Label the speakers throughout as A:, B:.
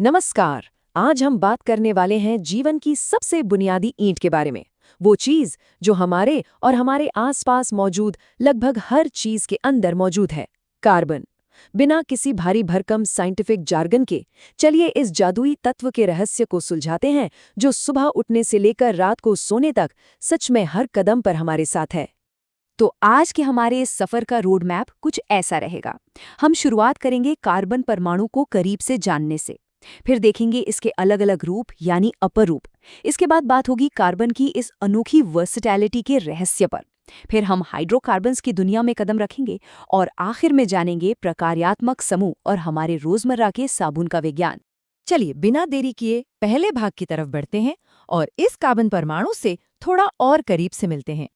A: नमस्कार। आज हम बात करने वाले हैं जीवन की सबसे बुनियादी ईंट के बारे में। वो चीज जो हमारे और हमारे आसपास मौजूद लगभग हर चीज के अंदर मौजूद है, कार्बन। बिना किसी भारी भरकम साइंटिफिक जार्गन के चलिए इस जादुई तत्व के रहस्य को सुलझाते हैं, जो सुबह उठने से लेकर रात को सोने तक सच में हर कदम पर हमारे साथ है।
B: तो आज के हमारे इस सफर का रोड मैप कुछ ऐसा रहेगा। हम शुरुआत करेंगे कार्बन परमाणु को करीब से जानने से। फिर देखेंगे इसके अलग अलग रूप यानी अपर रूप। इसके बाद बात होगी कार्बन की इस अनोखी वर्सेटैलिटी के रहस्य पर। फिर हम हाइड्रोकार्बन्स की दुनिया में कदम रखेंगे और आखिर में जानेंगे प्रकार्यात्मक समूह और हमारे रोजमर्रा के साबुन का विज्ञान।
A: चलिए बिना देरी किए पहले भाग की तरफ बढ़ते हैं और इस कार्बन परमाणु से थोड़ा और करीब से मिलते हैं।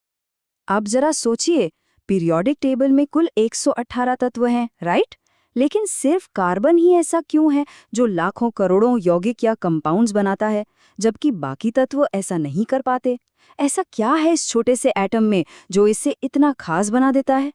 B: आप जरा सोचिए, पीरियोडिक टेबल में कुल 118 तत्व हैं, राइट? लेकिन सिर्फ कार्बन ही ऐसा क्यों है जो लाखों करोड़ों यौगिक या कंपाउंड्स बनाता है, जबकि बाकी तत्व ऐसा नहीं कर पाते? ऐसा क्या है इस छोटे से एटम में जो इसे इतना खास बना देता है?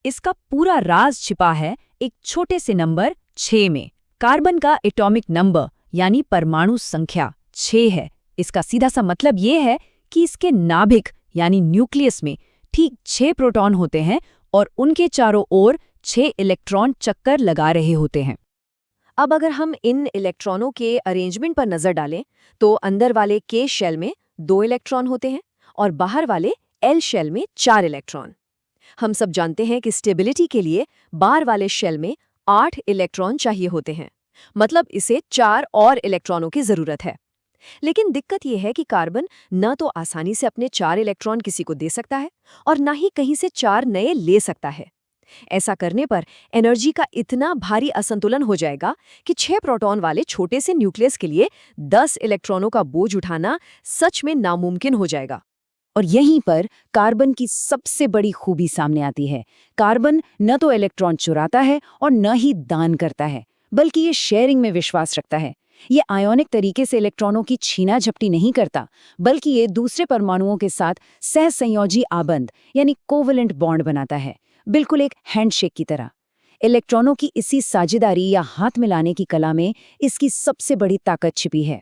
A: इसका पूरा राज छिपा है एक छोटे से नंबर 6 में। कार्बन का एटॉमिक नंबर यानी परमाणु संख्या 6 है। इसका सीधा सा मतलब ये है कि इसके नाभिक यानी न्यूक्लियस में ठीक 6 प्रोटॉन होते हैं और उनके चारों ओर 6 इलेक्ट्रॉन चक्कर लगा रहे होते हैं। अब अगर हम इन इलेक्ट्रॉनों के अरेंजमेंट पर नजर डालें तो अंदर वाले के शेल में 2 इलेक्ट्रॉन होते हैं और बाहर वाले एल शेल में 4 इलेक्ट्रॉन। हम सब जानते हैं कि स्टेबिलिटी के लिए बाहर वाले शेल में 8 इलेक्ट्रॉन चाहिए होते हैं, मतलब इसे 4 और इलेक्ट्रॉनों की जरूरत है। लेकिन दिक्कत यह है कि कार्बन न तो आसानी से अपने 4 इलेक्ट्रॉन किसी को दे सकता है और न ही कहीं से 4 नए ले सकता है। ऐसा करने पर एनर्जी का इतना भारी असंतुलन हो जाएगा कि 6 प्रोटॉन वाले छोटे से न्यूक्लियस के लिए 10 इलेक्ट्रॉनों का बोझ उठाना सच में नामुमकिन हो जाएगा।
B: और यहीं पर कार्बन की सबसे बड़ी खूबी सामने आती है। कार्बन न तो इलेक्ट्रॉन चुराता है और न ही दान करता है, बल्कि ये शेयरिंग में विश्वास रखता है। ये आयोनिक तरीके से इलेक्ट्रॉनों की छीना झपटी नहीं करता, बल्कि ये दूसरे परमाणुओं के साथ सहसंयोजी आबंध यानी कोवलेंट बॉन्ड बनाता है, बिल्कुल एक हैंडशेक की तरह। इलेक्ट्रॉनों की इसी साझेदारी या हाथ मिलाने की कला में इसकी सबसे बड़ी ताकत छिपी है।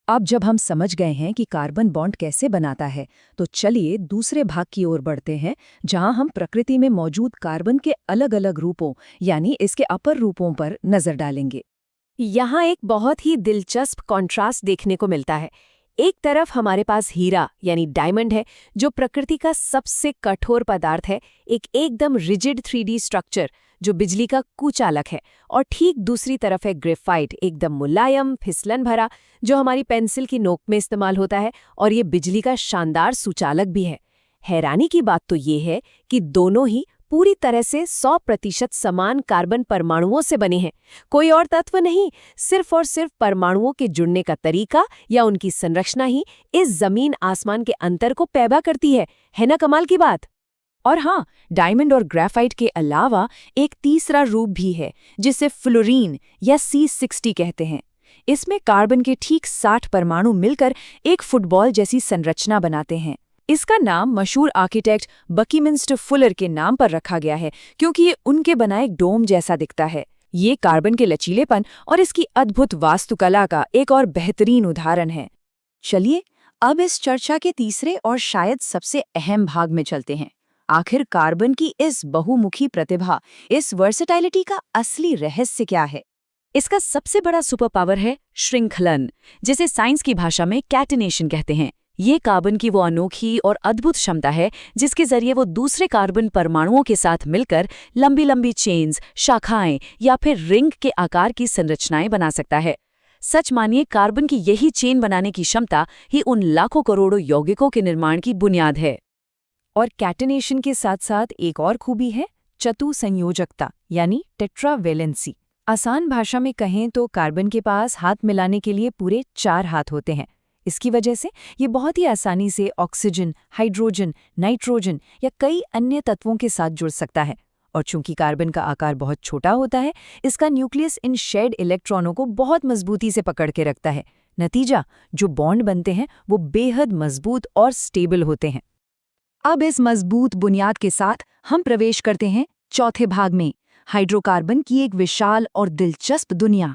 A: अब जब हम समझ गए हैं कि कार्बन बॉन्ड कैसे बनाता है, तो चलिए दूसरे भाग की ओर बढ़ते हैं, जहां हम प्रकृति में मौजूद कार्बन के अलग-अलग रूपों यानी इसके अपर रूपों पर नजर डालेंगे। यहाँ एक बहुत ही दिलचस्प कॉन्ट्रास्ट देखने को मिलता है। एक तरफ हमारे पास हीरा यानी डायमंड है, जो प्रकृति का सबसे कठोर पदार्थ है, एक एकदम रिजिड 3D स्ट्रक्चर जो बिजली का कुचालक है। और ठीक दूसरी तरफ है ग्रेफाइट, एकदम मुलायम फिसलन भरा, जो हमारी पेंसिल की नोक में इस्तेमाल होता है और ये बिजली का शानदार सुचालक भी है। हैरानी की बात तो ये है कि दोनों ही पूरी तरह से 100% समान कार्बन परमाणुओं से बने हैं। कोई और तत्व नहीं, सिर्फ और सिर्फ परमाणुओं के जुड़ने का तरीका या उनकी संरचना ही इस जमीन आसमान के अंतर को पैदा करती है ना कमाल की बात। और हाँ, डायमंड और ग्रेफाइट के अलावा एक तीसरा रूप भी है, जिसे फ्लोरीन या C60 कहते हैं। इसमें कार्बन के ठीक 60 परमाणु मिलकर एक फुटबॉल जैसी संरचना बनाते हैं। इसका नाम मशहूर आर्किटेक्ट बकीमिंस्टर फुलर के नाम पर रखा गया है, क्योंकि ये उनके बनाए एक डोम जैसा दिखता है। ये कार्बन के लचीलेपन और इसकी अद्भुत वास्तुकला का एक और बेहतरीन उदाहरण है। चलिए अब इस चर्चा के तीसरे और शायद सबसे अहम भाग में चलते हैं। आखिर कार्बन की इस बहुमुखी प्रतिभा, इस वर्सेटैलिटी का असली रहस्य क्या है? इसका सबसे बड़ा सुपर पावर है श्रृंखलन, जिसे साइंस की भाषा में कैटेनेशन कहते हैं। ये कार्बन की वो अनोखी और अद्भुत क्षमता है जिसके जरिए वो दूसरे कार्बन परमाणुओं के साथ मिलकर लंबी लंबी चेन्स, शाखाएं या फिर रिंग के आकार की संरचनाएं बना सकता है। सच मानिए, कार्बन की यही चेन बनाने की क्षमता ही उन लाखों करोड़ों यौगिकों के निर्माण की बुनियाद है। और कैटेनेशन के साथ साथ एक और खूबी है चतुसंयोजकता यानी टेट्रावेलेंसी। आसान भाषा में कहें तो कार्बन के पास हाथ मिलाने के लिए पूरे 4 हाथ होते हैं। इसकी वजह से ये बहुत ही आसानी से ऑक्सीजन, हाइड्रोजन, नाइट्रोजन या कई अन्य तत्वों के साथ जुड़ सकता है। और चूंकि कार्बन का आकार बहुत छोटा होता है, इसका न्यूक्लियस इन शेड इलेक्ट्रॉनों को बहुत मजबूती से पकड़ के रखता है। नतीजा, जो बॉन्ड बनते हैं वो बेहद मजबूत और स्टेबल होते हैं। अब इस मजबूत बुनियाद के साथ हम प्रवेश करते हैं चौथे भाग में, हाइड्रोकार्बन की एक विशाल और दिलचस्प दुनिया।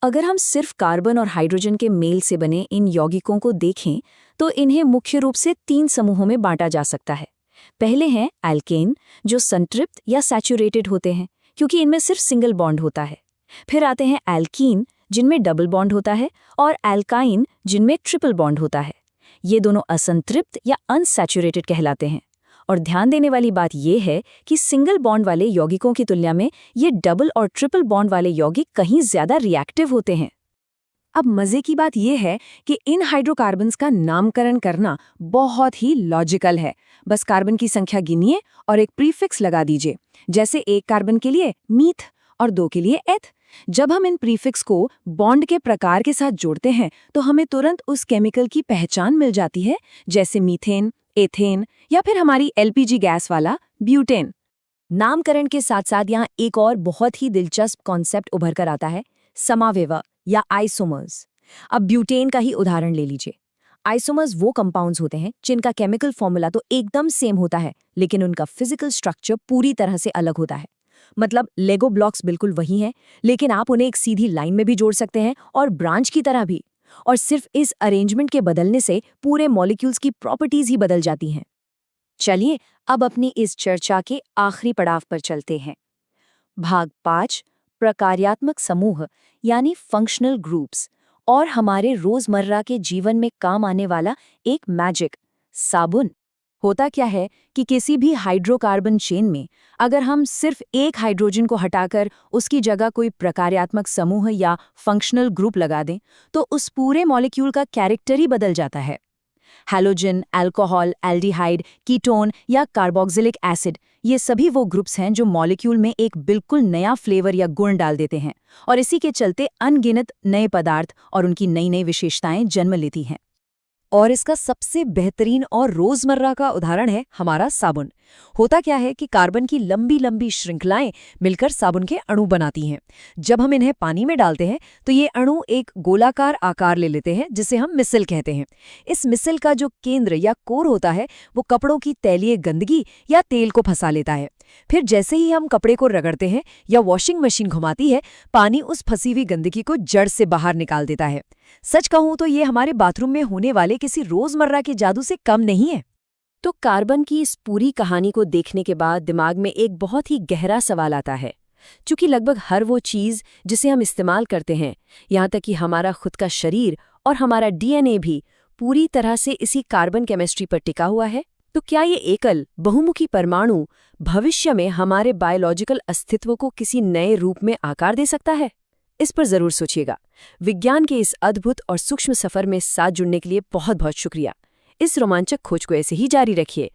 B: अगर हम सिर्फ कार्बन और हाइड्रोजन के मेल से बने इन यौगिकों को देखें तो इन्हें मुख्य रूप से 3 समूहों में बांटा जा सकता है। पहले हैं एल्केन, जो संतृप्त या सैचुरेटेड होते हैं क्योंकि इनमें सिर्फ सिंगल बॉन्ड होता है। फिर आते हैं एल्कीन, जिनमें डबल बॉन्ड होता है, और एल्काइन, जिनमें ट्रिपल बॉन्ड होता है। ये दोनों असंतृप्त या अनसैचुरेटेड कहलाते हैं। और ध्यान देने वाली बात यह है कि सिंगल बॉन्ड वाले यौगिकों की तुलना में ये डबल और ट्रिपल बॉन्ड वाले यौगिक कहीं ज्यादा रिएक्टिव होते हैं।
A: अब मजे की बात यह है कि इन हाइड्रोकार्बन्स का नामकरण करना बहुत ही लॉजिकल है। बस कार्बन की संख्या गिनिए और एक प्रीफिक्स लगा दीजिए, जैसे 1 कार्बन के लिए मीथ और 2 के लिए एथ। जब हम इन प्रीफिक्स को बॉन्ड के प्रकार के साथ जोड़ते हैं तो हमें तुरंत उस केमिकल की पहचान मिल जाती है, जैसे मीथेन, एथेन या फिर हमारी एलपीजी गैस वाला ब्यूटेन।
B: नामकरण के साथ साथ यहाँ एक और बहुत ही दिलचस्प कॉन्सेप्ट उभर कर आता है, समावेव या आइसोमर्स। अब ब्यूटेन का ही उदाहरण ले लीजिए। आइसोमर्स वो कंपाउंड्स होते हैं जिनका केमिकल फॉर्मूला तो एकदम सेम होता है, लेकिन उनका फिजिकल स्ट्रक्चर पूरी तरह से अलग होता है। मतलब लेगो ब्लॉक्स बिल्कुल वही हैं, लेकिन आप उन्हें एक सीधी लाइन में भी जोड़ सकते हैं और ब्रांच की तरह भी। और सिर्फ इस अरेंजमेंट के बदलने से पूरे मॉलिक्यूल्स की प्रॉपर्टीज ही बदल जाती हैं। चलिए अब अपनी इस चर्चा के आखिरी पड़ाव पर चलते हैं। भाग 5, प्रकार्यात्मक समूह यानी फंक्शनल ग्रुप्स, और हमारे रोजमर्रा के जीवन में काम आने वाला एक मैजिक, साबुन। होता क्या है कि किसी भी हाइड्रोकार्बन चेन में अगर हम सिर्फ एक हाइड्रोजन को हटाकर उसकी जगह कोई प्रकार्यात्मक समूह या फंक्शनल ग्रुप लगा दें तो उस पूरे मॉलिक्यूल का कैरेक्टर ही बदल जाता है। हैलोजन, अल्कोहल, एल्डिहाइड, कीटोन या कार्बोक्सिलिक एसिड, ये सभी वो ग्रुप्स हैं जो मॉलिक्यूल में एक बिल्कुल नया फ्लेवर या गुण डाल देते हैं, और इसी के चलते अनगिनत नए पदार्थ और उनकी नई नई विशेषताएं जन्म लेती हैं।
A: और इसका सबसे बेहतरीन और रोजमर्रा का उदाहरण है हमारा साबुन। होता क्या है कि कार्बन की लंबी लंबी श्रृंखलाएं मिलकर साबुन के अणु बनाती हैं। जब हम इन्हें पानी में डालते हैं तो ये अणु एक गोलाकार आकार ले लेते हैं, जिसे हम मिसल कहते हैं। इस मिसल का जो केंद्र या कोर होता है वो कपड़ों की तैलीय गंदगी या तेल को फंसा लेता है। फिर जैसे ही हम कपड़े को रगड़ते हैं या वॉशिंग मशीन घुमाती है, पानी उस फंसी हुई गंदगी को जड़ से बाहर निकाल देता है। सच कहूं तो ये हमारे बाथरूम में होने वाले किसी रोजमर्रा के जादू से कम नहीं है।
B: तो कार्बन की इस पूरी कहानी को देखने के बाद दिमाग में एक बहुत ही गहरा सवाल आता है। चूंकि लगभग हर वो चीज़ जिसे हम इस्तेमाल करते हैं, यहाँ तक कि हमारा खुद का शरीर और हमारा डीएनए भी पूरी तरह से इसी कार्बन केमिस्ट्री पर टिका हुआ है, तो क्या ये एकल बहुमुखी परमाणु भविष्य में हमारे बायोलॉजिकल अस्तित्व को किसी नए रूप में आकार दे सकता है? इस पर जरूर सोचिएगा। विज्ञान के इस अद्भुत और सूक्ष्म सफर में साथ जुड़ने के लिए बहुत बहुत शुक्रिया। इस रोमांचक खोज को ऐसे ही जारी रखिए।